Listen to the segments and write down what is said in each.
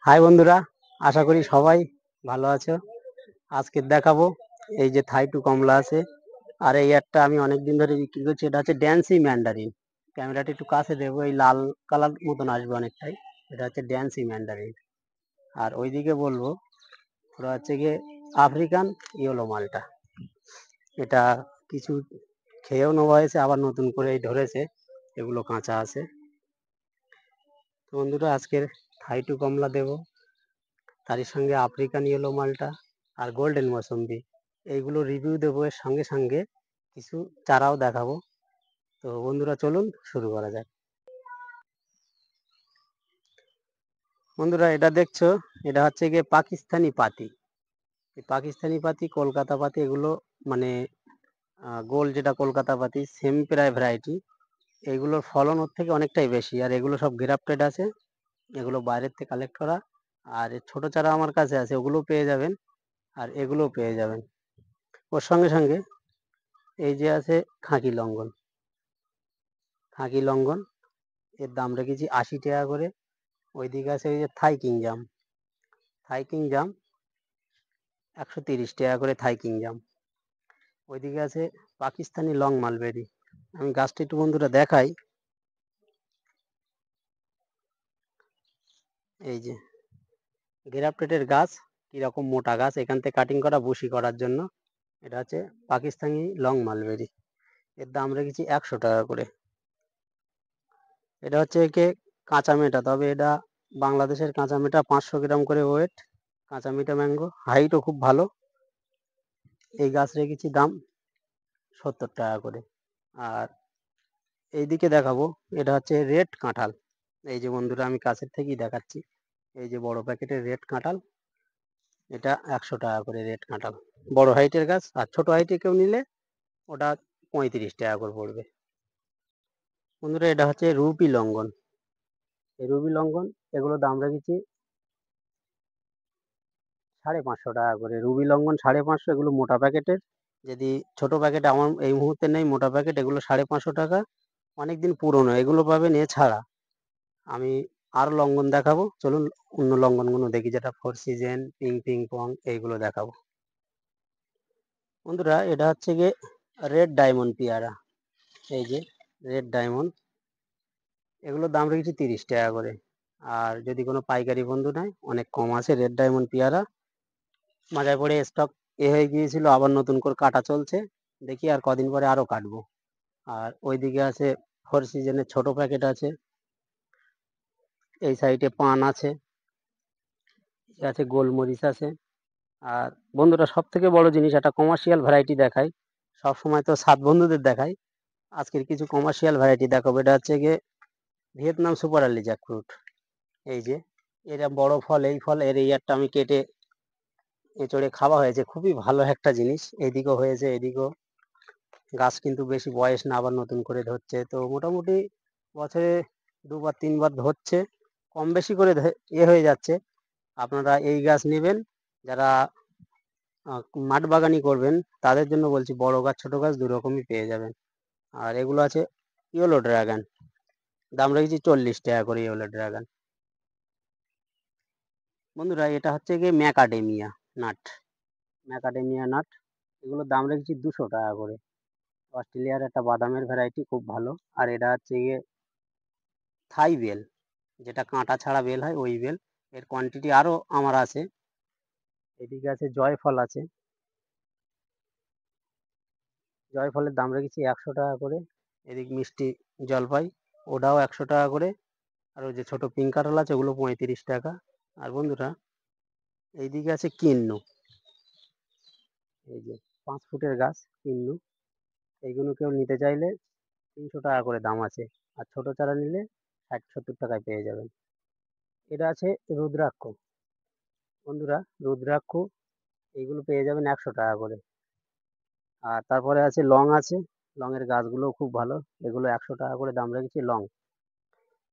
High বন্ধুরা, আশা করি সবাই ভালো আছো। আজকে দেখাবো এই যে থাই টু কমলা আছে, আর এই একটা আমি অনেকদিন ধরে বিক্রি করছি। এটা হচ্ছে ড্যান্সি ম্যান্ডারিন। ক্যামেরাটা একটু কাছে দেবো, এই লাল কালার মতন আসবে অনেকটাই। এটা হচ্ছে ড্যান্সি ম্যান্ডারিন। আর ওইদিকে বলবো ওটা হচ্ছে গিয়ে আফ্রিকান ইয়েলো মালটা। এটা কিছু খেয়েও নেওয়া হয়েছে, আবার নতুন করে ধরেছে, এগুলো কাঁচা আছে। তো বন্ধুরা, আজকের থাই টু কমলা দেবো, তারই সঙ্গে আফ্রিকান ইয়েলো মালটা আর গোল্ডেন মৌসুম্বি, এইগুলো রিভিউ দেবো। এর সঙ্গে সঙ্গে কিছু চারাও দেখাবো। তো বন্ধুরা, চলুন শুরু করা যাক। বন্ধুরা, এটা দেখছো, এটা হচ্ছে গিয়ে পাকিস্তানি পাতি। এই পাকিস্তানি পাতি, কলকাতা পাতি, এগুলো মানে গোল যেটা কলকাতা পাতি, সেম প্রায় ভ্যারাইটি। এইগুলোর ফলন ওর থেকে অনেকটাই বেশি, আর এগুলো সব গ্রাফটেড আছে, এগুলো বাইরের থেকে কালেক্ট করা। আর এর ছোট চারা আমার কাছে আছে, ওগুলো পেয়ে যাবেন, আর এগুলোও পেয়ে যাবেন। ওর সঙ্গে সঙ্গে এই যে আছে খাঁকি লঙ্ঘন। খাঁকি লঙ্ঘন এর দাম রেখেছি 80 টাকা করে। ওইদিকে আছে ওই যে থাই কিংজাম। থাই কিংজাম 130 টাকা করে থাই কিংজাম। ওইদিকে আছে পাকিস্তানি লং মালবেরি। আমি গাছটা একটু বন্ধুরা দেখাই। এই যে গ্রাফটেডের গাছ, কিরকম মোটা গাছ, এখান থেকে কাটিং করা বসি করার জন্য। এটা হচ্ছে পাকিস্তানি লং মালবেরি। এর দাম রেখেছি 100 টাকা করে। এটা হচ্ছে একে কাঁচা মেটা, তবে এটা বাংলাদেশের কাঁচা মেটা, 500 গ্রাম করে ওয়েট। কাঁচা মিঠা ম্যাঙ্গো, হাইটও খুব ভালো। এই গাছ রেখেছি দাম 70 টাকা করে। আর এইদিকে দেখাবো, এটা হচ্ছে রেড কাঁঠাল। এই যে বন্ধুরা, আমি কাছের থেকেই দেখাচ্ছি। এই যে বড় প্যাকেটের রেড কাঁঠাল, এটা 100 টাকা করে রেড কাঁঠাল। বড় হাইটের গাছ, আর ছোট হাইটে কেউ নিলে ওটা 35 টাকা করে পড়বে। বন্ধুরা, এটা হচ্ছে রুপি লঙ্ঘন। এই রুবি লঙ্ঘন, এগুলো দাম রেখেছি 550 টাকা করে। রুবি লঙ্ঘন 550, এগুলো মোটা প্যাকেটের। যদি ছোট প্যাকেট আমার এই মুহূর্তে নেই, মোটা প্যাকেট, এগুলো 550 টাকা। অনেকদিন পুরনো, এগুলো পাবেন এছাড়া। আমি আরো লঙ্ঘন দেখাবো, চলুন অন্য লঙ্ঘনগুলো দেখি, যেটা four season, ping ping pong, এইগুলো দেখাবো। বন্ধুরা, এটা হচ্ছে গিয়ে রেড ডায়মন্ড পেয়ারা। এই যে রেড ডায়মন্ড, এগুলোর দাম রেখেছি 30 টাকা করে। আর যদি কোনো পাইকারি বন্ধু নেয়, অনেক কম আছে রেড ডায়মন্ড পেয়ারা। মাজায় পড়ে স্টক হয়ে গিয়েছিল, আবার নতুন করে কাটা চলছে। দেখি আর কদিন পরে আরো কাটবো। আর ওইদিকে আছে ফোর সিজনের ছোট প্যাকেট আছে। এই সাইডে পান আছে, আছে গোলমরিচ আছে। আর বন্ধুরা, সব থেকে বড় জিনিস, একটা কমার্শিয়াল ভ্যারাইটি দেখাই। সব সময় তো সাত বন্ধুদের দেখাই, আজকের কিছু কমার্শিয়াল ভ্যারাইটি দেখাবো। এটা হচ্ছে গিয়ে ভিয়েতনাম সুপার আর্লি জ্যাকফ্রুট। এই যে এরা বড় ফল, এই ফল এর ইয়ারটা আমি কেটে এঁচড়ে খাওয়া হয়েছে, খুবই ভালো একটা জিনিস। এদিকেও হয়েছে, এদিকেও। গাছ কিন্তু বেশি বয়স না, আবার নতুন করে ধরছে, তো মোটামুটি বছরে 2 বার 3 বার ধরছে, কম বেশি করে হয়ে যাচ্ছে। আপনারা এই গাছ নেবেন যারা মাঠ বাগানি করবেন, তাদের জন্য বলছি, বড় গাছ ছোট গাছ দুরকমই পেয়ে যাবেন। আর এগুলো আছে ইয়েলো ড্রাগন, দাম রেখেছি 40 টাকা করে ইয়েলো ড্রাগন। বন্ধুরা, এটা হচ্ছে গিয়ে ম্যাকাডেমিয়া নাট। ম্যাকাডেমিয়া নাট, এগুলোর দাম রেখেছি 200 টাকা করে। অস্ট্রেলিয়ার একটা বাদামের ভ্যারাইটি, খুব ভালো। আর এটা হচ্ছে গিয়ে থাই বেল, যেটা কাঁটা ছাড়া বেল হয়, ওই বেল। এর কোয়ান্টিটি আরও আমার আছে। এদিকে আছে জয়ফল আছে। জয়ফলের দাম রেখেছি 100 টাকা করে। এদিক মিষ্টি জলপাই, ওটাও 100 টাকা করে। আর ওই যে ছোট পিঙ্ক কাঁঠাল আছে, ওগুলো 35 টাকা। আর বন্ধুরা, এইদিকে আছে কিন্নু। এই যে 5 ফুটের গাছ কিন্নু, এইগুলো কেউ নিতে চাইলে 300 টাকা করে দাম আছে। আর ছোট চারা নিলে 60-70 টাকায় পেয়ে যাবেন। এটা আছে রুদ্রাক্ষ। বন্ধুরা, রুদ্রাক্ষ এইগুলো পেয়ে যাবেন 100 টাকা করে। আর তারপরে আছে লং আছে। লংয়ের গাছগুলোও খুব ভালো, এগুলো 100 টাকা করে দাম রেখেছি লং।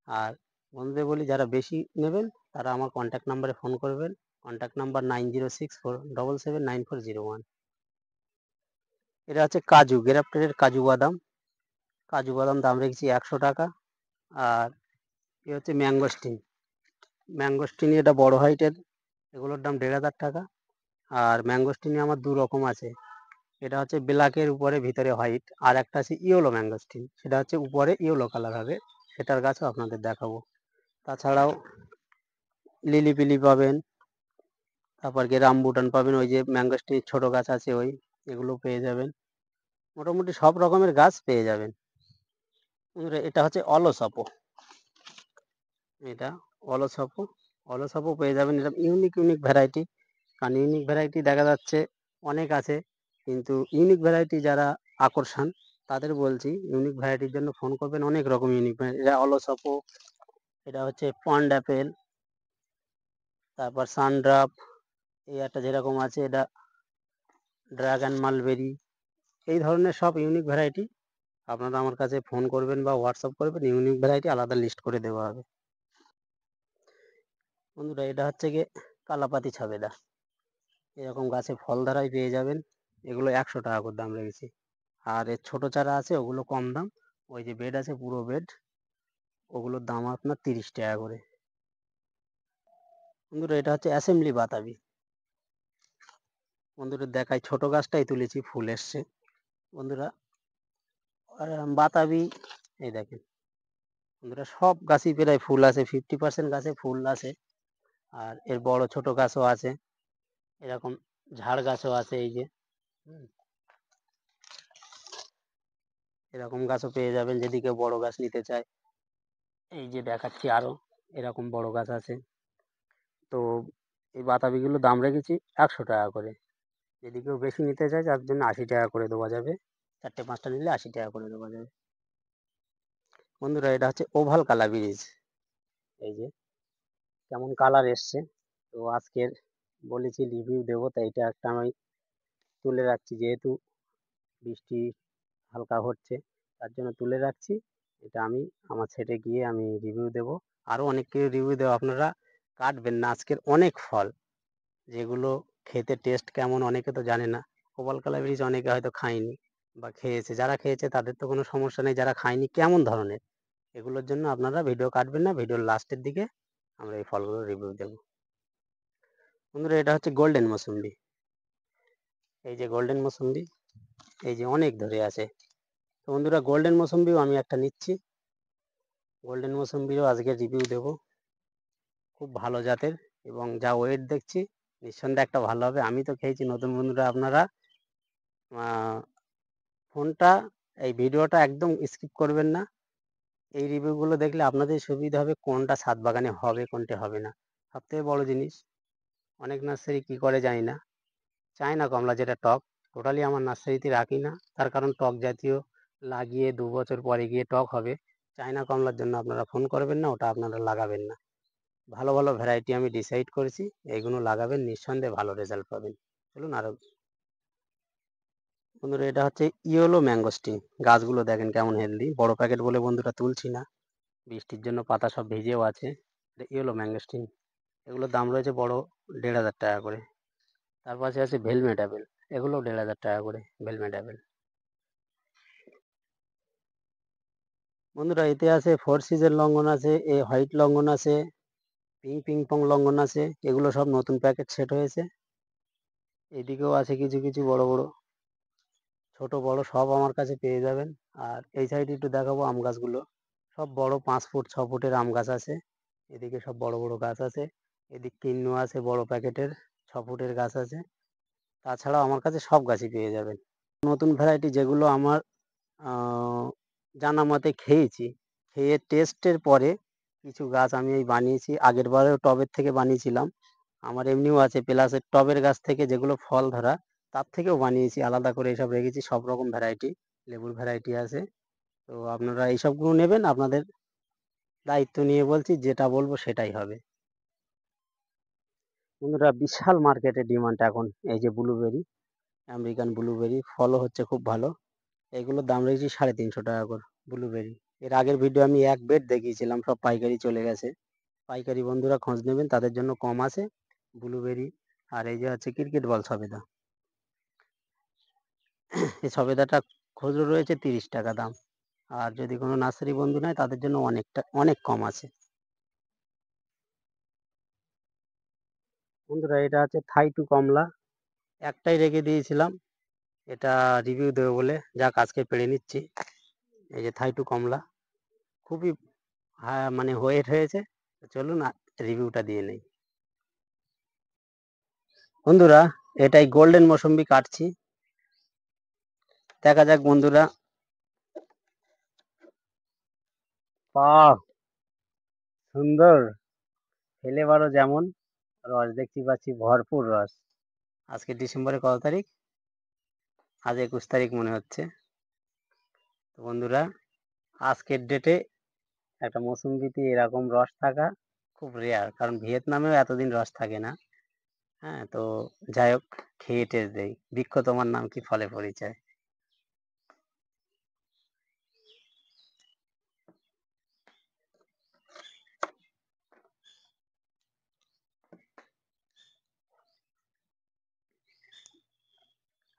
আর বন্ধুদের বলি, যারা বেশি নেবেন তারা আমার কন্ট্যাক্ট নাম্বারে ফোন করবেন। Contact number 9064779401। এটা হচ্ছে কাজু, গ্রাফটেডের কাজু বাদাম। কাজু বাদাম দাম রেখেছি 100 টাকা। আর এ হচ্ছে ম্যাঙ্গোস্টিন। ম্যাঙ্গোস্টিনি এটা বড় হাইটের, এগুলোর দাম 1500 টাকা। আর ম্যাঙ্গোস্টিনি আমার 2 রকম আছে, এটা হচ্ছে ব্ল্যাকের উপরে ভিতরে হোয়াইট, আর একটা আছে ইয়েলো ম্যাঙ্গোস্টিন, সেটা হচ্ছে উপরে ইয়েলো কালার হবে, সেটার গাছও আপনাদের দেখাবো। তাছাড়াও লিলি পিলি পাবেন, তারপর গিয়ে রামবুটান পাবেন, ওই যে ম্যাঙ্গোস্টিন ছোট গাছ আছে ওই, এগুলো পেয়ে যাবেন। মোটামুটি সব রকমের গাছ পেয়ে যাবেন। এটা হচ্ছে অলসপো, এটা অলসপো, অলসপো পেয়ে যাবেন। এটা ইউনিক ইউনিক ভ্যারাইটি, কারণ ইউনিক ভ্যারাইটি দেখা যাচ্ছে অনেক আছে, কিন্তু ইউনিক ভ্যারাইটি যারা আকর্ষণ তাদের বলছি ইউনিক ভ্যারাইটির জন্য ফোন করবেন, অনেক রকম ইউনিক ভ্যারাইটি। এটা অলসপো, এটা হচ্ছে পন্ড অ্যাপেল, তারপর সানড্রাপ, এই একটা যেরকম আছে এটা ড্রাগন মালবেরি, এই ধরনের সব ইউনিক ভ্যারাইটি আপনারা আমার কাছে ফোন করবেন বা হোয়াটসঅ্যাপ করবেন, ইউনিক ভ্যারাইটি আলাদা লিস্ট করে দেওয়া হবে। বন্ধুরা এটা হচ্ছে গিয়ে কালাপাতি ছাবেদা, এরকম গাছে ফল ধারায় পেয়ে যাবেন, এগুলো 100 টাকা করে দাম রেখেছি। আর এর ছোট চারা আছে ওগুলো কম দাম, ওই যে বেড আছে পুরো বেড, ওগুলোর দাম আপনার 30 টাকা করে। বন্ধুরা এটা হচ্ছে অ্যাসেম্বলি বাতাবি, বন্ধুরা দেখায় ছোট গাছটাই তুলেছি, ফুল এসছে বন্ধুরা। আর বাতাবি এই দেখেন বন্ধুরা, সব গাছই প্রায় ফুল আছে, 50% গাছে ফুল আছে। আর এর বড় ছোট গাছও আছে, এরকম ঝাড় গাছও আছে, এই যে এরকম গাছও পেয়ে যাবেন যদি কেউ বড় গাছ নিতে চায়। এই যে দেখাচ্ছি আরো এরকম বড় গাছ আছে। তো এই বাতাবিগুলো দাম রেখেছি 100 টাকা করে, যদি কেউ বেশি নিতে চায় তার জন্য 80 টাকা করে দেওয়া যাবে, 4টে 5টা নিলে 80 টাকা করে দেওয়া যাবে। বন্ধুরা এটা হচ্ছে ওভাল কালা ব্রিজ, এই যে কেমন কালার এসছে। তো আজকের বলেছি রিভিউ দেবো, তাই এটা একটা আমি তুলে রাখছি, যেহেতু বৃষ্টি হালকা হচ্ছে তার জন্য তুলে রাখছি। এটা আমি আমার সেটে গিয়ে আমি রিভিউ দেবো, আরও অনেককে রিভিউ দেবো, আপনারা কাটবেন না। আজকের অনেক ফল যেগুলো খেতে টেস্ট কেমন অনেকে তো জানে না, ওভাল কালা ব্রিজ অনেকে হয়তো খায়নি বা খেয়েছে, যারা খেয়েছে তাদের তো কোনো সমস্যা নেই, যারা খায়নি কেমন ধরনের, এগুলোর জন্য আপনারা ভিডিও কাটবেন না, ভিডিওর লাস্টের দিকে আমরা এই ফলগুলো রিভিউ দেবো। বন্ধুরা এটা হচ্ছে গোল্ডেন মৌসুম্বি, এই যে গোল্ডেন মৌসুম্বি, এই যে অনেক ধরে আছে। তো বন্ধুরা গোল্ডেন মৌসুম্বিও আমি একটা নিচ্ছি, গোল্ডেন মৌসুম্বিও আজকে রিভিউ দেবো, খুব ভালো জাতের, এবং যা ওয়েট দেখছি নিঃসন্দেহে একটা ভালো হবে। আমি তো খেয়েছি, নতুন বন্ধুরা আপনারা ফোনটা এই ভিডিওটা একদম স্কিপ করবেন না, এই রিভিউগুলো দেখলে আপনাদের সুবিধা হবে কোনটা ছাদ বাগানে হবে কোনটা হবে না। সবথেকে বড় জিনিস, অনেক নার্সারি কি করে জানি না, চায়না কমলা যেটা টক, টোটালি আমার নার্সারিতে রাখি না, তার কারণ টক জাতীয় লাগিয়ে 2 বছর পরে গিয়ে টক হবে। চায়না কমলার জন্য আপনারা ফোন করবেন না, ওটা আপনারা লাগাবেন না। ভালো ভালো ভ্যারাইটি আমি ডিসাইড করেছি, এইগুলো লাগাবেন, নিঃসন্দেহে ভালো রেজাল্ট পাবেন। চলুন আরো। বন্ধুরা এটা হচ্ছে ইয়েলো ম্যাঙ্গোস্টিন, গাছগুলো দেখেন কেমন হেলদি, বড় প্যাকেট বলে বন্ধুরা তুলছি না, বৃষ্টির জন্য পাতা সব ভিজেও আছে। এটা ইয়েলো ম্যাঙ্গোস্টিন, এগুলোর দাম রয়েছে বড় 1500 টাকা করে। তার পাশে আছে ভেলমেট অ্যাপেল, এগুলো 1500 টাকা করে ভেলমেট অ্যাপেল। বন্ধুরা এতে আছে ফোর সিজন লঙ্ঘন আছে, এ হোয়াইট লঙ্ঘন আছে, পিং পিং পং লঙ্ঘন আছে, এগুলো সব নতুন প্যাকেট সেট হয়েছে। এদিকেও আছে কিছু কিছু বড় বড়, ছোট বড় সব আমার কাছে পেয়ে যাবেন। আর এই সাইডে একটু দেখাবো আম গাছগুলো, সব বড় 5 ফুট 6 ফুটের আম গাছ আছে, এদিকে সব বড় বড় গাছ আছে, এদিক কিন্নু আছে বড় প্যাকেটের 6 ফুটের গাছ আছে। তাছাড়াও আমার কাছে সব গাছই পেয়ে যাবেন, নতুন ভ্যারাইটি যেগুলো আমার জানা মতে খেয়েছি, খেয়ে টেস্টের পরে কিছু গাছ আমি এই বানিয়েছি, আগের বারেও টবের থেকে বানিয়েছিলাম, আমার এমনিও আছে, প্লাসের টবের গাছ থেকে যেগুলো ফল ধরা তার থেকেও বানিয়েছি, আলাদা করে এসব রেখেছি, সব রকম ভ্যারাইটি, লেবুর ভ্যারাইটি আছে। তো আপনারা এইসবগুলো নেবেন, আপনাদের দায়িত্ব নিয়ে বলছি, যেটা বলবো সেটাই হবে। বন্ধুরা বিশাল মার্কেটে ডিমান্ড এখন, এই যে ব্লুবেরি, আমেরিকান ব্লুবেরি ফলও হচ্ছে খুব ভালো, এগুলোর দাম রেখেছি 350 টাকা করে ব্লুবেরি। এর আগের ভিডিও আমি এক বেড দেখিয়েছিলাম, সব পাইকারি চলে গেছে, পাইকারি বন্ধুরা খোঁজ নেবেন, তাদের জন্য কম আছে ব্লুবেরি। আর এই যে হচ্ছে ক্রিকেট বল সবেদা, এই সবেদাটা খুচরো রয়েছে 30 টাকা দাম, আর যদি কোনো নার্সারি বন্ধু নেয় তাদের জন্য অনেকটা অনেক কম আছে। বন্ধুরা এটা আছে থাই টু কমলা, একটাই রেখে দিয়েছিলাম, এটা রিভিউ দেবো বলে, যাক আজকে পেড়ে নিচ্ছি। এই যে থাই টু কমলা, খুবই মানে ওয়েট হয়েছে। চলুন রিভিউটা দিয়ে নেই। বন্ধুরা এটাই গোল্ডেন মৌসুম্বি কাটছি, দেখা যাক বন্ধুরা। বাহ, সুন্দর, ফ্লেভারও যেমন, রস দেখতে পাচ্ছি ভরপুর রস। আজকে ডিসেম্বরের কত তারিখ? আজ 21 তারিখ মনে হচ্ছে। তো বন্ধুরা আজকের ডেটে একটা মৌসুম্বিতে এরকম রস থাকা খুব রেয়ার, কারণ ভিয়েতনামেও এতদিন রস থাকে না। হ্যাঁ, তো যাই হোক, খেয়ে টেস্ট দেই। বৃক্ষ তোমার নাম কি, ফলে পরিচয়।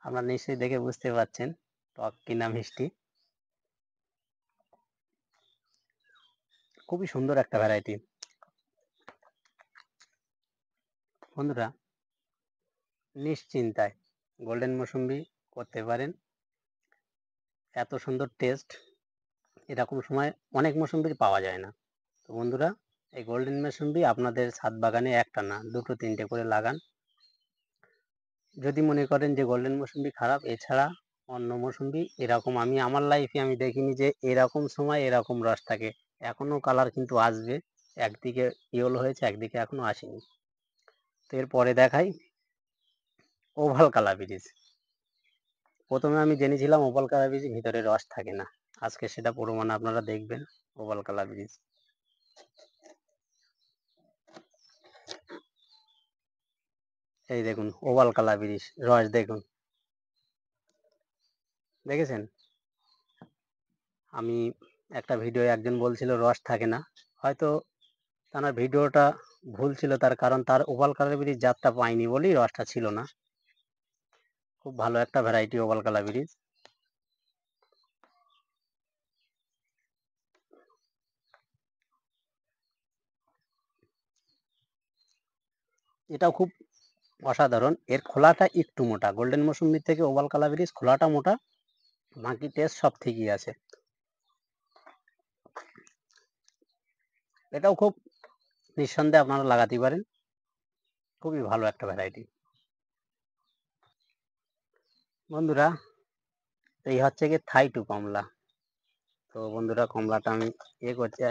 আপনারা নিশ্চয়ই দেখে বুঝতে পারছেন টক কিনা মিষ্টি। খুবই সুন্দর একটা ভ্যারাইটি। বন্ধুরা নিশ্চিন্তায় গোল্ডেন মৌসুম্বি করতে পারেন, এত সুন্দর টেস্ট এরকম সময় অনেক মৌসুম্বির পাওয়া যায় না। তো বন্ধুরা এই গোল্ডেন মৌসুম্বি আপনাদের ছাদ বাগানে একটা না, দুটো তিনটে করে লাগান। যদি মনে করেন যে গোল্ডেন মৌসুম্বি খারাপ, এছাড়া অন্য মৌসুম্বি এরকম আমি আমার লাইফে আমি দেখিনি যে এরকম সময় এরকম রস থাকে। এখনো কালার কিন্তু আসবে, একদিকে ইয়েলো হয়েছে, একদিকে এখনো আসেনি। তো এরপরে দেখাই ওভাল কালাবিরিজ। প্রথমে আমি জেনেছিলাম ওভাল কালাবিরিজ ভিতরে রস থাকে না, আজকে সেটা প্রমাণ আপনারা দেখবেন। ওভাল কালাবিরিজ, এই দেখুন ওভাল কালাবিরিজ, রস দেখুন, দেখেছেন? আমি একটা ভিডিও একজন বলছিল রস থাকে না, হয়তো তার ভিডিওটা ভুল ছিল, তার কারণ তার ওভাল কালাবিরিজ জাতটা পাইনি বলেই রসটা ছিল না। খুব ভালো একটা ভ্যারাইটি ওভাল কালাবিরিজ। এটাও খুব অসাধারণ, এর খোলাটা একটু মোটা, গোল্ডেন মৌসুম্বির থেকে ওভাল কালাবিরিজ খোলাটা মোটা, বাকি টেস্ট সব ঠিকই আছে। এটাও খুব নিঃসন্দেহে আপনারা লাগাতে পারেন, খুবই ভালো একটা ভ্যারাইটি। বন্ধুরা এই হচ্ছে গিয়ে থাই টু কমলা। তো বন্ধুরা কমলাটা আমি করছি,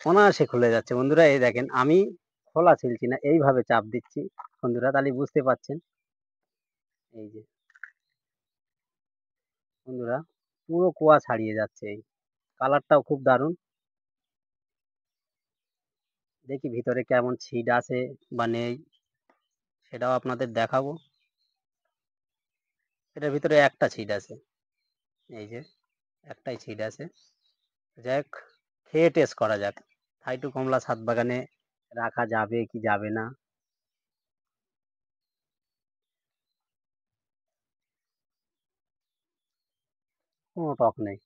অনায়াসে খুলে যাচ্ছে। বন্ধুরা এই দেখেন, আমি খোলা ছিলছি না, এইভাবে চাপ দিচ্ছি। বন্ধুরা তাহলে বুঝতে পারছেন, এই যে বন্ধুরা পুরো কোয়া ছাড়িয়ে যাচ্ছে। এই কালারটাও খুব দারুণ। দেখি ভিতরে কেমন ছিট আছে বা নেই, সেটাও আপনাদের দেখাবো। এটার ভিতরে একটা ছিট আছে, এই যে একটাই ছিট আছে। যাই হোক, খেয়ে টেস্ট করা যাক থাই টু কমলা ছাদ বাগানে রাখা যাবে কি যাবে না। কোনো টক নেই।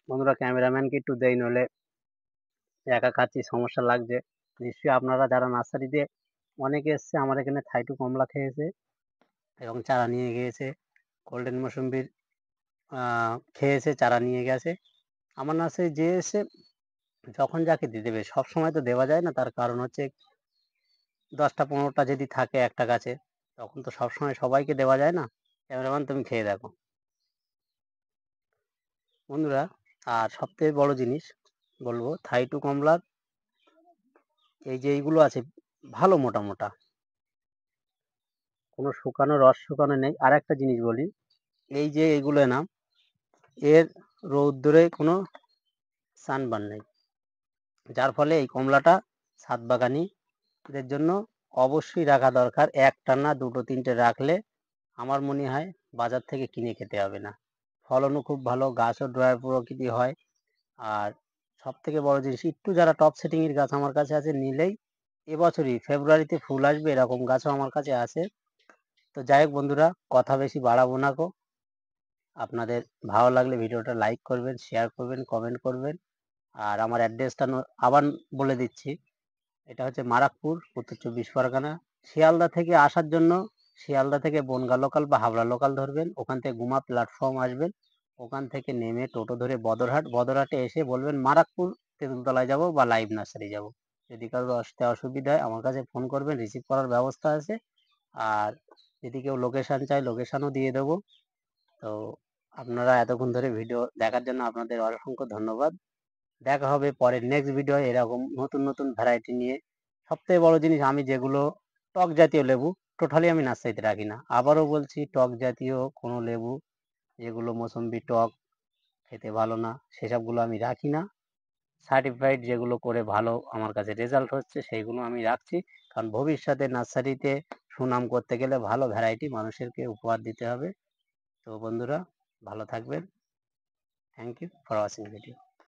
বন্ধুরা ক্যামেরাম্যানকে একটু দেই, নলে একা খাচ্ছি, সমস্যা লাগছে। নিশ্চয়ই আপনারা যারা নার্সারিতে, অনেকে এসছে আমার এখানে থাই টু কমলা খেয়েছে এবং চারা নিয়ে গিয়েছে, গোল্ডেন মৌসুম্বির খেয়েছে, চারা নিয়ে গেছে। আমার নার্সারি যে এসে যখন যাকে দিয়ে দেবে, সব সময় তো দেওয়া যায় না, তার কারণ হচ্ছে 10টা 15টা যদি থাকে একটা গাছে, তখন তো সবসময় সবাইকে দেওয়া যায় না। ক্যামেরাম্যান তুমি খেয়ে দেখো বন্ধুরা। আর সবথেকে বড় জিনিস বলবো, থাই টু কমলার এই যে এইগুলো আছে ভালো মোটা মোটা, কোনো শুকানো রস শুকানো নেই। আর একটা জিনিস বলি, এই যে এইগুলো না, এর রৌদ্রে কোনো সানবার্ন নেই, যার ফলে এই কমলাটা ছাদ বাগানিদের জন্য অবশ্যই রাখা দরকার। একটানা দুটো তিনটে রাখলে আমার মনে হয় বাজার থেকে কিনে খেতে হবে না, ফলনও খুব ভালো, গাছও ড্রয়ার প্রকৃতি হয়। আর সব থেকে বড় জিনিস, একটু যারা টপ সেটিং এর গাছ আমার কাছে আছে, নিলেই এবছরই ফেব্রুয়ারিতে ফুল আসবে এরকম গাছও আমার কাছে আছে। তো যাই হোক বন্ধুরা, কথা বেশি বাড়াবো না গো। আপনাদের ভালো লাগলে ভিডিওটা লাইক করবেন, শেয়ার করবেন, কমেন্ট করবেন। আর আমার অ্যাড্রেসটা আবার বলে দিচ্ছি, এটা হচ্ছে মারাকপুর, উত্তর 24 পরগনা। শিয়ালদা থেকে আসার জন্য শিয়ালদা থেকে বনগা লোকাল বা হাওড়া লোকাল ধরবেন, ওখান থেকে গুমা প্ল্যাটফর্ম আসবেন, ওখান থেকে নেমে টোটো ধরে বদরহাটে এসে বলবেন মারাকপুর তেঁতুলতলায় যাব বা লাইভ নার্সারি যাব। যদি কারোর আসতে অসুবিধা হয় আমার কাছে ফোন করবেন, রিসিভ করার ব্যবস্থা আছে। আর যদি কেউ লোকেশান চায় লোকেশানও দিয়ে দেবো। তো আপনারা এতক্ষণ ধরে ভিডিও দেখার জন্য আপনাদের অসংখ্য ধন্যবাদ। দেখা হবে পরের নেক্সট ভিডিও এরকম নতুন নতুন ভ্যারাইটি নিয়ে। সবথেকে বড় জিনিস, আমি যেগুলো টক জাতীয় লেবু টোটালি আমি নার্সারিতে রাখি না। আবারও বলছি, টক জাতীয় কোনো লেবু যেগুলো মোসম্বি টক খেতে ভালো না সেসবগুলো আমি রাখি না। সার্টিফাইড যেগুলো করে ভালো আমার কাছে রেজাল্ট হচ্ছে সেইগুলো আমি রাখছি, কারণ ভবিষ্যতে নার্সারিতে সুনাম করতে গেলে ভালো ভ্যারাইটি মানুষেরকে উপহার দিতে হবে। তো বন্ধুরা ভালো থাকবেন। Thank you for watching video.